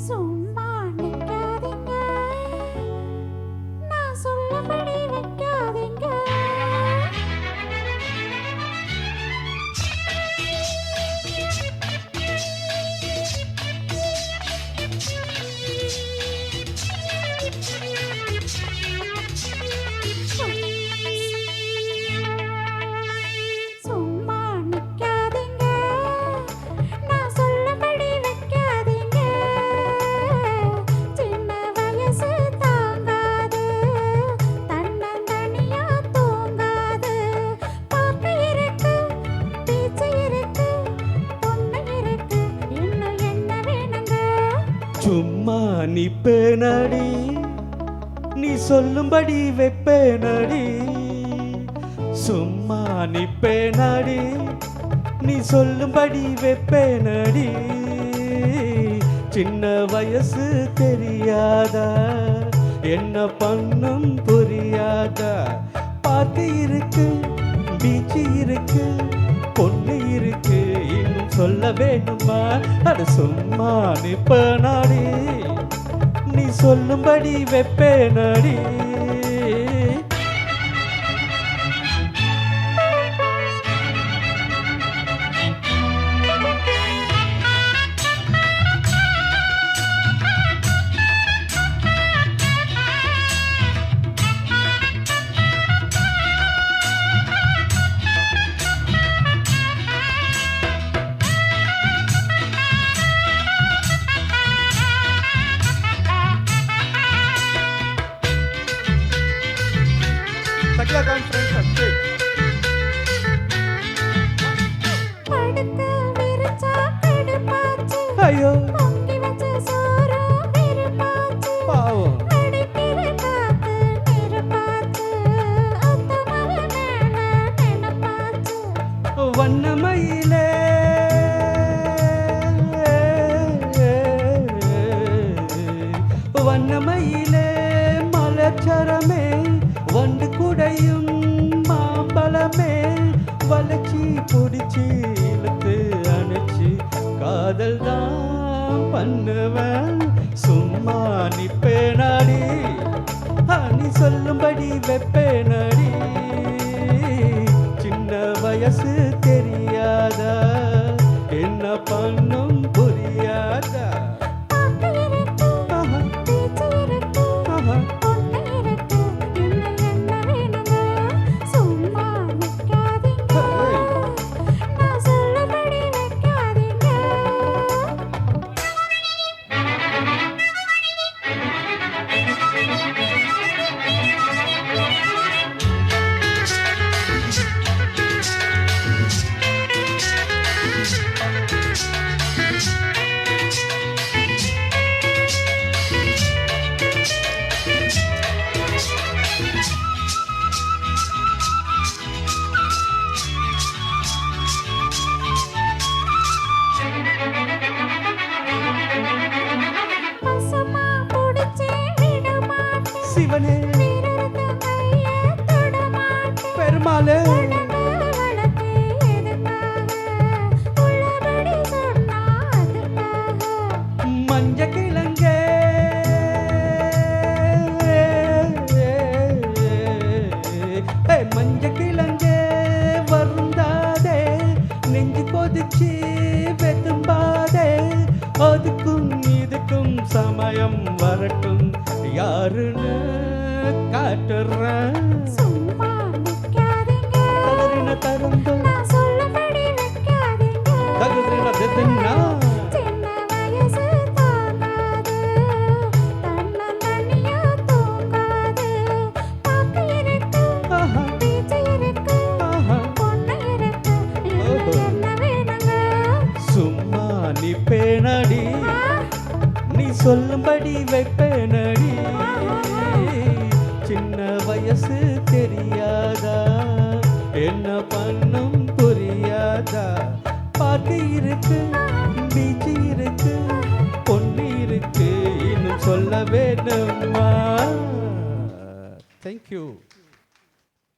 சும்மா நிக்காதீங்க, நான் சொல்லபடி வைக்காதீங்க. சும்மா நிக்காதீங்க, நான் சொல்லபடி வைக்காதீங்க. சின்ன வயசு தாங்காது, தன்னந்தனியா தூங்காது. பாட்டு இருக்கு, பேச்சு இருக்கு, பொண்ணு இருக்கு, இன்னும் என்ன வேணுங்க? சும்மா நிப்பேனடி, நீ சொல்லும்படி வைப்பேனடி. சும்மா நிப்பேனடி, நீ சொல்லும்படி வைப்பேனடி. சின்ன வயசு தெரியாதா, என்ன பண்ணும் புரியாதா. பாட்டு இருக்கு, பீச்சு இருக்கு, பொண்ணு இருக்கு, இன்னும் சொல்ல வேணுமா? அட சும்மா நிப்பேனடி, நீ சொல்லும்படி வைப்பேனடி. படுக்க விரிச்சா கடுப்பாச்சு, ஐயோ பொங்கி வச்ச சோறும் வெறுப்பாச்சு. பாவம். அடிக்கிற காத்து நெருப்பாச்சு, அத்த மக மேல நினைப்பாச்சு. வண்ணமயிலே வண்ணமயிலே மலச்சரமே, வண்டு குடையும் மாம்பழமே. வளைச்சி பிடிச்சி இழுத்து அணைச்சி காதல் தான் பண்ணுவேன். சும்மா நிப்பேனடி, நீ சொல்லும்படி வைப்பேனடி. சின்ன வயசு தெரியாதா, என்ன பண்ணும் புரியாதா. பாட்டு இருக்கு, ஆஹா, பேச்சு இருக்கு, ஆஹா. பொண்ணு இருக்கு, இன்னும் என்ன வேணுங்க? சும்மா நிக்காதீங்க, நான் சொல்லபடி வைக்காதீங்க. பசமா புடிச்சே விடமாட்டேன், சிவனே பிறருக்கு கைய தொடமாட்டேன். பெருமாளே உடம்பு வளர்த்தே எதுக்காக, உள்ளபடி சொன்னா அதுக்காக. மஞ்ச கிழங்கே மஞ்ச கிழங்கே வருந்தாதே, நெஞ்சு கொதிச்சு வெதும்பாதே. அதுக்கும் இதுக்கும் சமயம் வரட்டும், யாருன்னு காட்டுறேன். சும்மா நிக்காதீங்க, தகரின தருந்தோ நான் சொல்லபடி வைக்காதீங்க. தகரின தின்னா சின்ன வயசு தாங்காது, தன்னந்தனியா தூங்காது. பாட்டு இருக்கு, ஆஹா, பேச்சு இருக்கு, ஆஹா. பொண்ணு இருக்கு, இன்னும் என்ன வேணுங்க? சும்மா நிப்பேனடி, நீ சொல்லும்படி வைப்பேனடி. சின்ன வயசு தெரியாதா, என்ன பண்ணும் புரியாதா. பாட்டு இருக்கு, பீச்சு இருக்கு, பொண்ணு இருக்கு, இன்னும் சொல்ல வேணுமா? தேங்க்யூ.